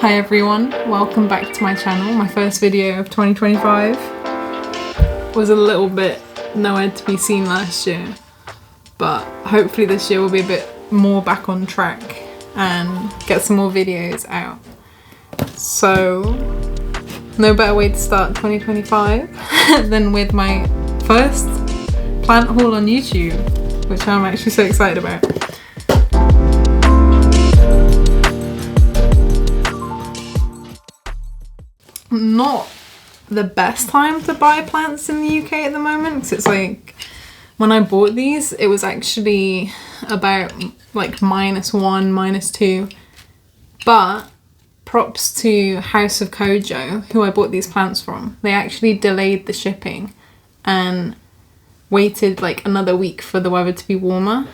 Hi everyone, welcome back to my channel. My first video of 2025 was a little bit nowhere to be seen last year, but hopefully this year will be a bit more back on track and get some more videos out. So no better way to start 2025 than with my first plant haul on YouTube, which I'm actually so excited about. Not the best time to buy plants in the UK at the moment, because it's like when I bought these it was actually about like -1, -2, but props to House of Kojo, who I bought these plants from. They actually delayed the shipping and waited like another week for the weather to be warmer,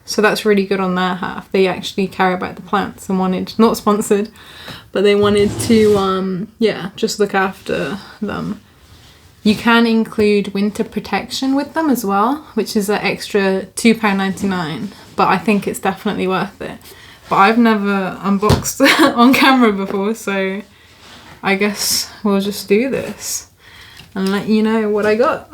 so that's really good on their half. They actually care about the plants and wanted, not sponsored, but they wanted to yeah, just look after them. You can include winter protection with them as well, which is an extra £2.99, but I think it's definitely worth it. But I've never unboxed on camera before, so I guess we'll just do this and let you know what I got.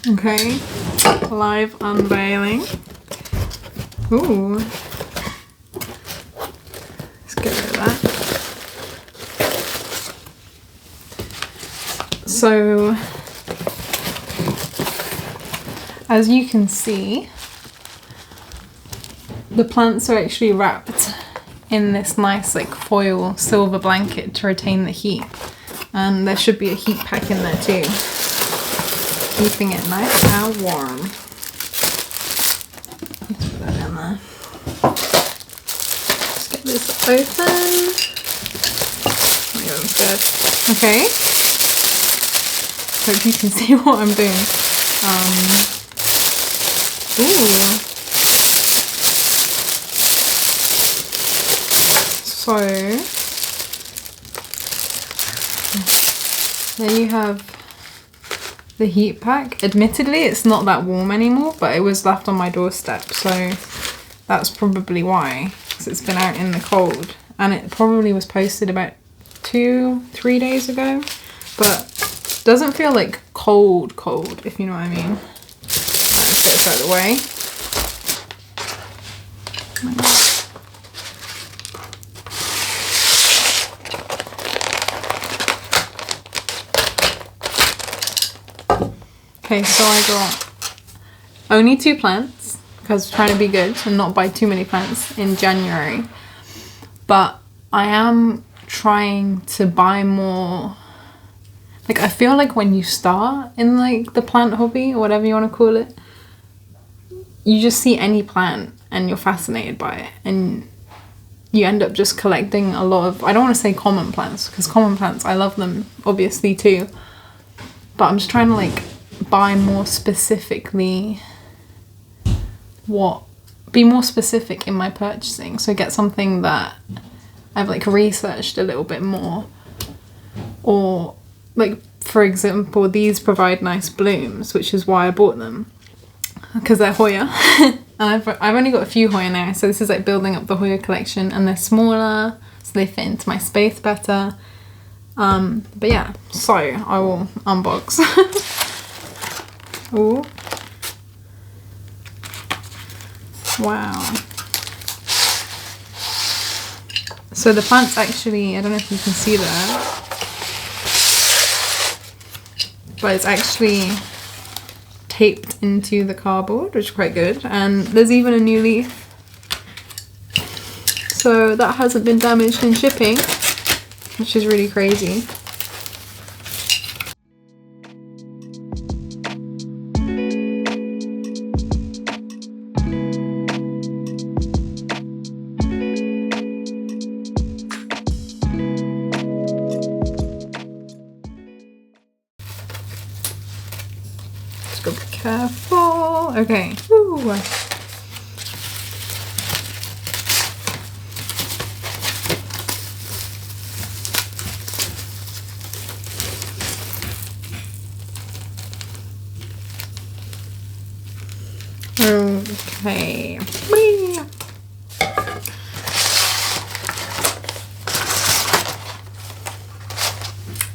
Okay, live unveiling. Ooh. Let's get rid of that. So, as you can see, the plants are actually wrapped in this nice like foil silver blanket to retain the heat. And there should be a heat pack in there too, keeping it nice and warm. Let's put that in there. Let's get this open. Oh my god, I'm scared. Okay. Hope you can see what I'm doing. Ooh. So there you have the heat pack. Admittedly, it's not that warm anymore, but it was left on my doorstep, so that's probably why, because it's been out in the cold, and it probably was posted about 2-3 days ago, but doesn't feel like cold, if you know what I mean. Let's get this out of the way. Okay, so I got only 2 plants because I'm trying to be good and not buy too many plants in January. But I am trying to buy more. Like, I feel like when you start in like the plant hobby or whatever you want to call it, you just see any plant and you're fascinated by it, and you end up just collecting a lot of, I don't want to say common plants, because common plants, I love them obviously too, but I'm just trying to like buy more specifically, be more specific in my purchasing, so get something that I've like researched a little bit more. Or like, for example, these provide nice blooms, which is why I bought them, because they're Hoya. And I've only got a few Hoya now, so this is like building up the Hoya collection, and they're smaller so they fit into my space better. But yeah, so I will unbox. Ooh. Wow. So the plants actually, I don't know if you can see that, but it's actually taped into the cardboard, which is quite good, and there's even a new leaf, so that hasn't been damaged in shipping, which is really crazy. Go be careful. Okay. Woo. Okay. Whee!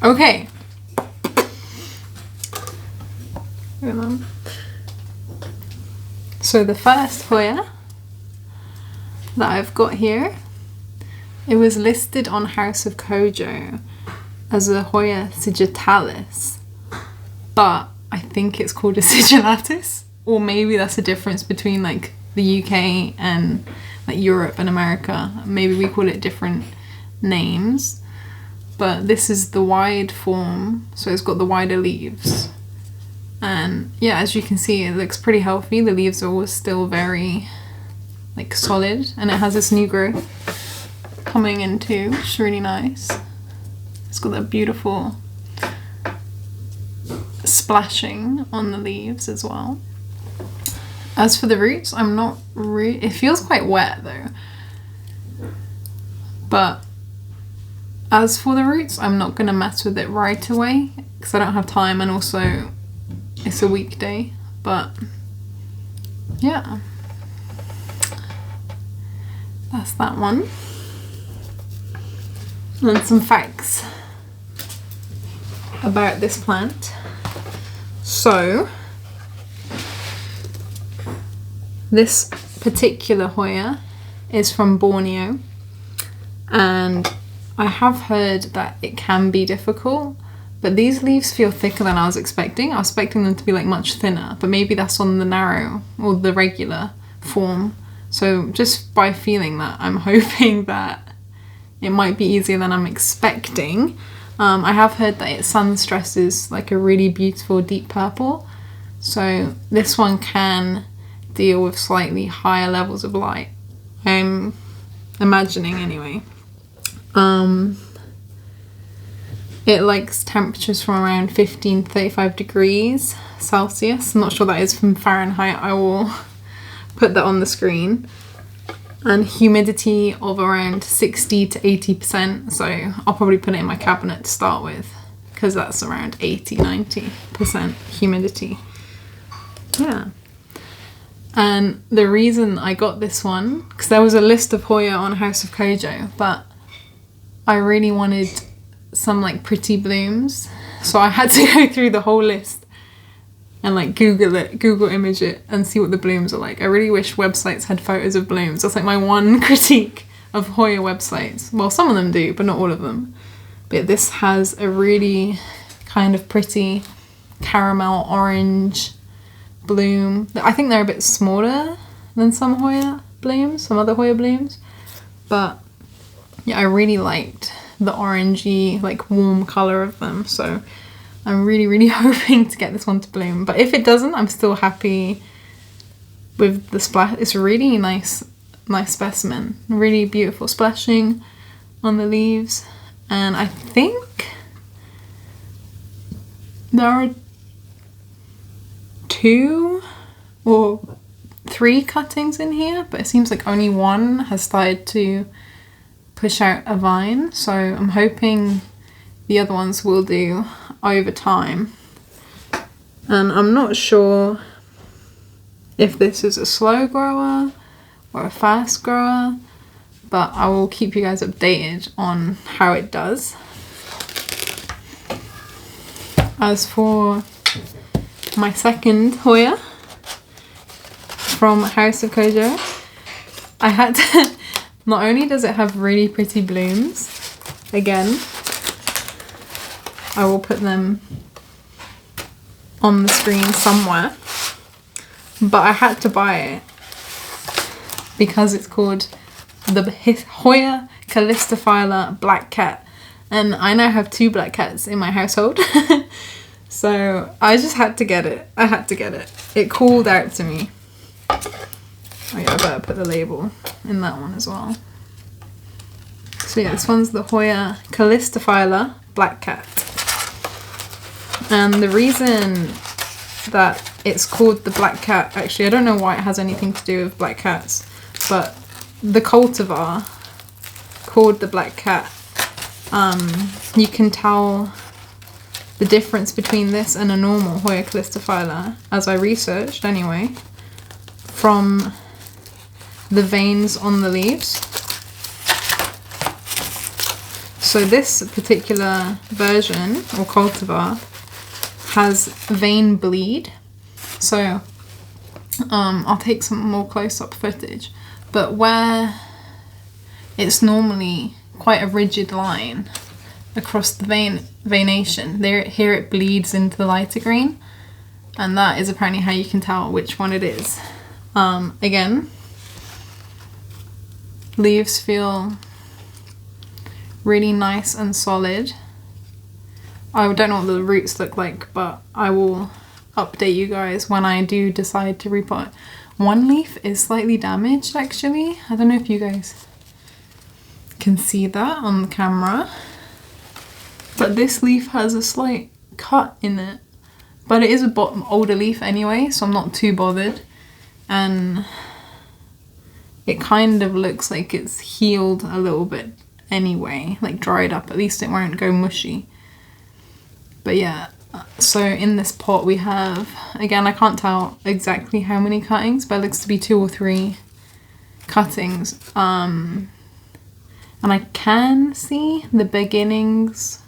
Okay. So the first Hoya that I've got here, it was listed on House of Kojo as a Hoya sigitalis, but I think it's called a sigillatus, or maybe that's a difference between like the UK and like Europe and America. Maybe we call it different names, but this is the wide form, so it's got the wider leaves. And yeah, as you can see, it looks pretty healthy. The leaves are all still very like solid, and it has this new growth coming in too, which is really nice. It's got that beautiful splashing on the leaves as well. As for the roots, I'm not really, it feels quite wet though. But as for the roots, I'm not gonna mess with it right away because I don't have time, and also it's a weekday. But yeah, that's that one. And some facts about this plant. So this particular Hoya is from Borneo, and I have heard that it can be difficult, but these leaves feel thicker than I was expecting. I was expecting them to be like much thinner, but maybe that's on the narrow or the regular form. So just by feeling that, I'm hoping that it might be easier than I'm expecting. I have heard that its sun stress is like a really beautiful deep purple, so this one can deal with slightly higher levels of light, I'm imagining anyway. It likes temperatures from around 15 to 35 degrees Celsius. I'm not sure that is from Fahrenheit. I will put that on the screen. And humidity of around 60 to 80%. So I'll probably put it in my cabinet to start with, because that's around 80-90% humidity. Yeah. And the reason I got this one, because there was a list of Hoya on House of Kojo, but I really wanted some like pretty blooms, so I had to go through the whole list and like Google image it and see what the blooms are like. I really wish websites had photos of blooms. That's like my one critique of Hoya websites. Well, some of them do, but not all of them. But this has a really kind of pretty caramel orange bloom. I think they're a bit smaller than some Hoya blooms, some other Hoya blooms, but yeah, I really liked the orangey, like warm colour of them, so I'm really hoping to get this one to bloom. But if it doesn't, I'm still happy with the splash. It's a really nice specimen, really beautiful splashing on the leaves, and I think there are 2 or 3 cuttings in here, but it seems like only one has started to push out a vine, so I'm hoping the other ones will do over time. And I'm not sure if this is a slow grower or a fast grower, but I will keep you guys updated on how it does. As for my second Hoya from House of Kojo, I had to not only does it have really pretty blooms, again, I will put them on the screen somewhere, but I had to buy it because it's called the Hoya Calistophylla Black Cat, and I now have 2 black cats in my household. So I just had to get it. I had to get it. It called out to me. Oh yeah, I better put the label in that one as well. So yeah, this one's the Hoya Calistophylla Black Cat. And the reason that it's called the Black Cat, actually I don't know why it has anything to do with black cats, but the cultivar called the Black Cat, you can tell the difference between this and a normal Hoya Calistophylla, as I researched anyway, from the veins on the leaves. So this particular version or cultivar has vein bleed. So I'll take some more close-up footage, but where it's normally quite a rigid line across the veination, here it bleeds into the lighter green, and that is apparently how you can tell which one it is. Again, leaves feel really nice and solid. I don't know what the roots look like, but I will update you guys when I do decide to repot. One leaf is slightly damaged actually. I don't know if you guys can see that on the camera, but this leaf has a slight cut in it, but it is a older leaf anyway, so I'm not too bothered, and it kind of looks like it's healed a little bit anyway, like dried up. At least it won't go mushy. But yeah, so in this pot we have, again, I can't tell exactly how many cuttings, but it looks to be 2 or 3 cuttings. And I can see the beginnings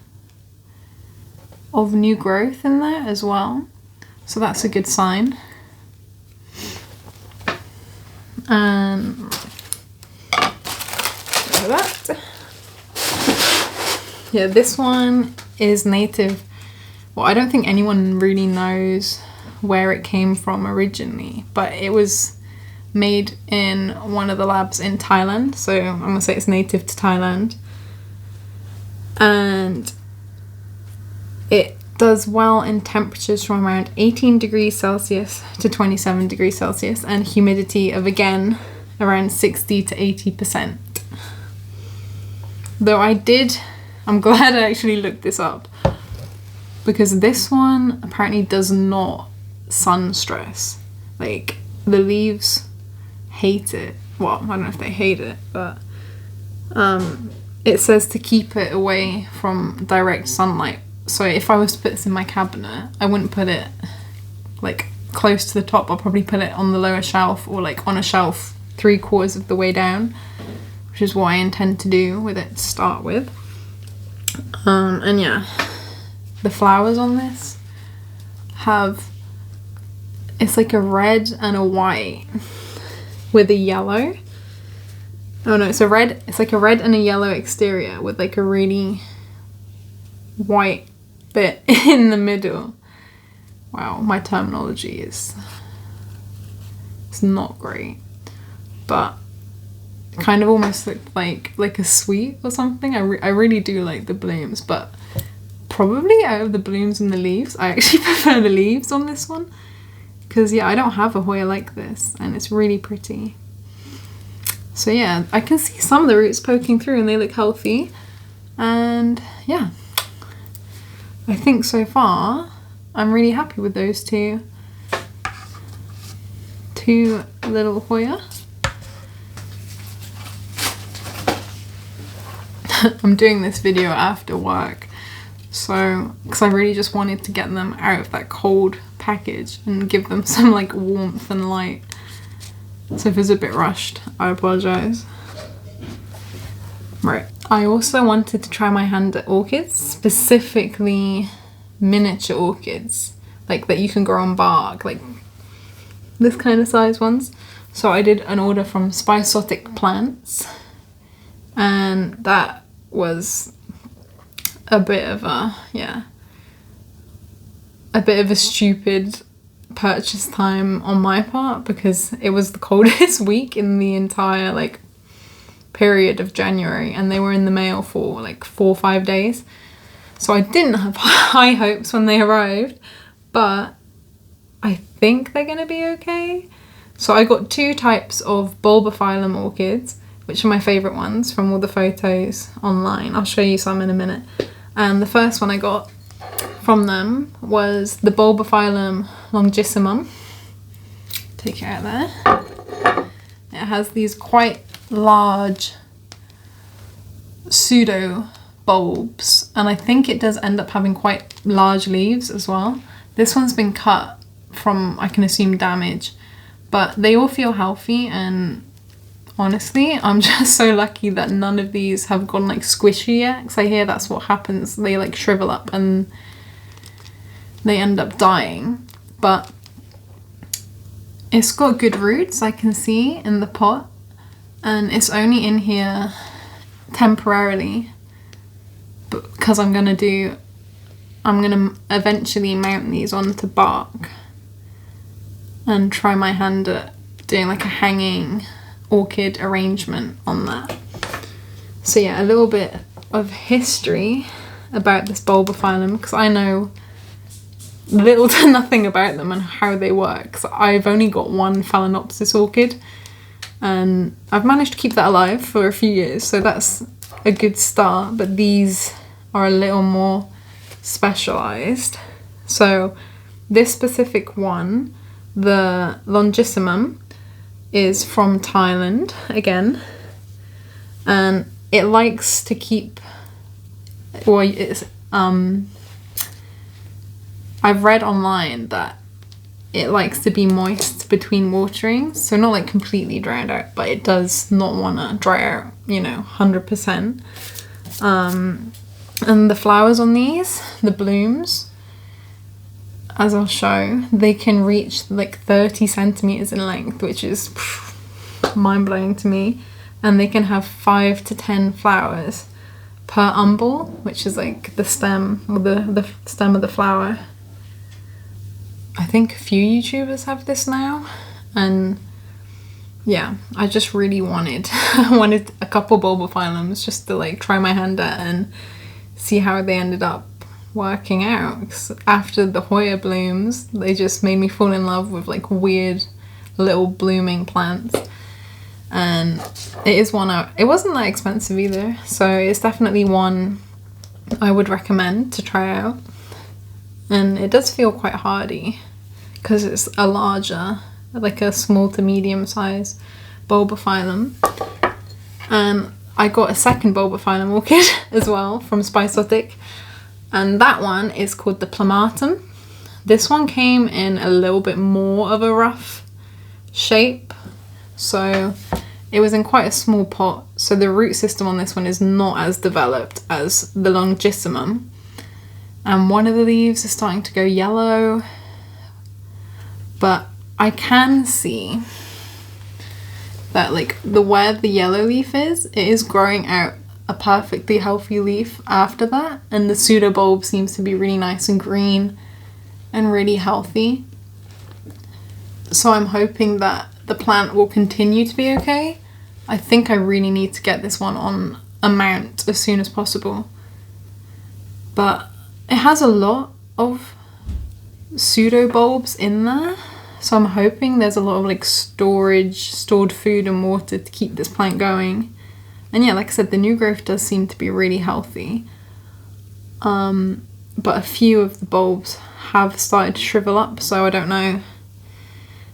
of new growth in there as well. So that's a good sign. And look at that. Yeah, this one is native. Well, I don't think anyone really knows where it came from originally, but it was made in one of the labs in Thailand, so I'm gonna say it's native to Thailand. And it does well in temperatures from around 18 degrees Celsius to 27 degrees Celsius, and humidity of, again, around 60 to 80%. Though I'm glad I actually looked this up, because this one apparently does not sun stress. Like, the leaves hate it. Well, I don't know if they hate it, but it says to keep it away from direct sunlight. So if I was to put this in my cabinet, I wouldn't put it like close to the top. I'll probably put it on the lower shelf, or like on a shelf 3/4 of the way down, which is what I intend to do with it to start with. And yeah, the flowers on this it's like a red and a white with a yellow. Oh no, it's like a red and a yellow exterior with like a really white bit in the middle. Wow, my terminology it's not great, but it kind of almost looked like a sweet or something. I really do like the blooms, but probably out of the blooms and the leaves, I actually prefer the leaves on this one, because yeah, I don't have a Hoya like this, and it's really pretty. So yeah, I can see some of the roots poking through and they look healthy, and yeah, I think so far I'm really happy with those two little Hoya. I'm doing this video after work, so because I really just wanted to get them out of that cold package and give them some like warmth and light. So if it's a bit rushed, I apologise. Right, I also wanted to try my hand at orchids, specifically miniature orchids, like that you can grow on bark, like this kind of size ones. So I did an order from Spicesotic plants, and that was a bit of a stupid purchase time on my part, because it was the coldest week in the entire like period of January, and they were in the mail for like 4 or 5 days. So I didn't have high hopes when they arrived, but I think they're gonna be okay. So I got 2 types of bulbophyllum orchids, which are my favourite ones from all the photos online. I'll show you some in a minute. And the first one I got from them was the bulbophyllum longissimum. Take it out there. It has these quite large pseudo bulbs, and I think it does end up having quite large leaves as well. This one's been cut from, I can assume, damage, but they all feel healthy, and honestly, I'm just so lucky that none of these have gone like squishy yet, because I hear that's what happens. They like shrivel up and they end up dying. But it's got good roots, I can see in the pot, and it's only in here temporarily because I'm gonna eventually mount these onto bark and try my hand at doing like a hanging orchid arrangement on that. So yeah, a little bit of history about this bulbophyllum, because I know little to nothing about them and how they work. So I've only got one Phalaenopsis orchid and I've managed to keep that alive for a few years, so that's a good start, but these are a little more specialized. So this specific one, the Longissimum, is from Thailand again, and it likes to keep, well, it's I've read online that it likes to be moist between waterings, so not like completely dried out, but it does not want to dry out, 100%. And the flowers on these, the blooms, as I'll show, they can reach like 30 centimeters in length, which is mind-blowing to me. And they can have 5 to 10 flowers per umbel, which is like the stem, or the stem of the flower. I think a few YouTubers have this now, and yeah, I just really wanted a couple bulbophyllums just to like try my hand at and see how they ended up working out. 'Cause after the Hoya blooms, they just made me fall in love with like weird little blooming plants, and it wasn't that expensive either, so it's definitely one I would recommend to try out. And it does feel quite hardy because it's a larger, like a small to medium size bulbophyllum. And I got a second bulbophyllum orchid as well from Spicesotic, and that one is called the Plamatum. This one came in a little bit more of a rough shape, so it was in quite a small pot, so the root system on this one is not as developed as the Longissimum. And one of the leaves is starting to go yellow, but I can see that like where the yellow leaf is, it is growing out a perfectly healthy leaf after that, and the pseudobulb seems to be really nice and green and really healthy. So I'm hoping that the plant will continue to be okay. I think I really need to get this one on a mount as soon as possible, but it has a lot of pseudobulbs in there, so I'm hoping there's a lot of like stored food and water to keep this plant going. And yeah, like I said, the new growth does seem to be really healthy, but a few of the bulbs have started to shrivel up, so I don't know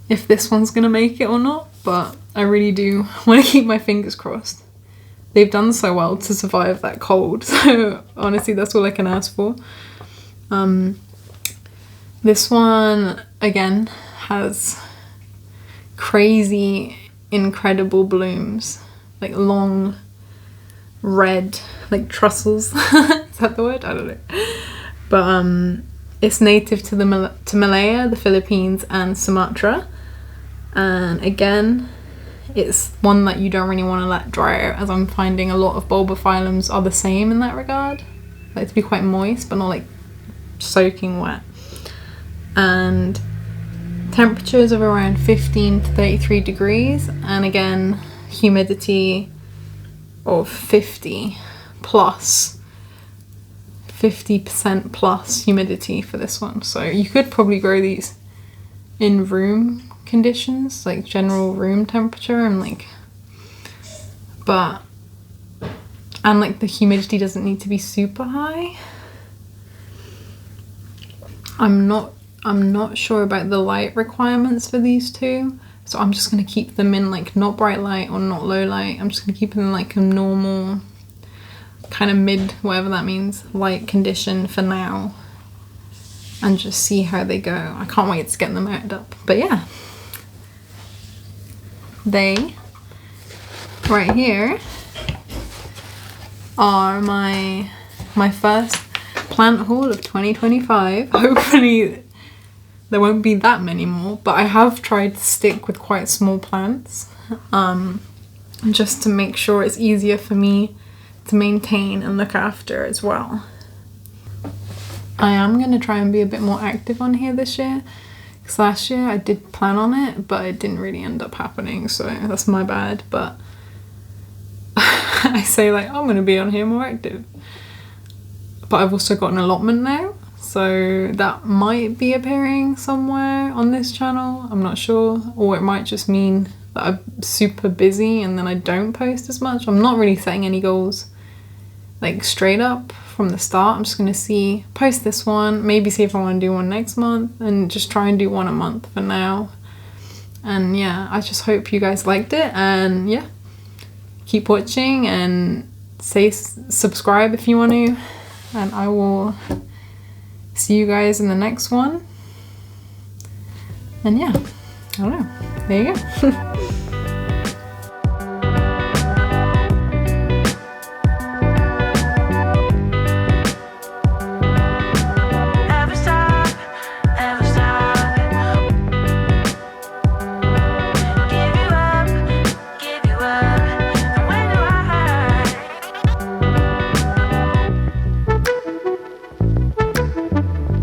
if this one's gonna make it or not, but I really do want to keep my fingers crossed. They've done so well to survive that cold, so honestly that's all I can ask for. This one again has crazy incredible blooms, like long red like trussels. Is that the word? I don't know, but it's native to Malaya, the Philippines and Sumatra, and again it's one that you don't really want to let dry out, as I'm finding a lot of bulbophyllums are the same in that regard, like to be quite moist but not like soaking wet. And temperatures of around 15 to 33 degrees, and again humidity of 50% plus humidity for this one. So you could probably grow these in room conditions, like general room temperature, and the humidity doesn't need to be super high. I'm not sure about the light requirements for these two, so I'm just going to keep them in like not bright light or not low light. I'm just going to keep them in like a normal kind of mid, whatever that means, light condition for now, and just see how they go. I can't wait to get them out up. But yeah, they, right here, are my first plant haul of 2025. Hopefully there won't be that many more, but I have tried to stick with quite small plants, just to make sure it's easier for me to maintain and look after as well. I am going to try and be a bit more active on here this year, because last year I did plan on it, but it didn't really end up happening, so that's my bad. But I say like, I'm going to be on here more active. But I've also got an allotment now, so that might be appearing somewhere on this channel, I'm not sure. Or it might just mean that I'm super busy and then I don't post as much. I'm not really setting any goals like straight up from the start. I'm just gonna post this one, maybe see if I want to do one next month, and just try and do one a month for now. And yeah, I just hope you guys liked it, and yeah, keep watching and subscribe if you want to, and I will see you guys in the next one. And yeah, I don't know, there you go.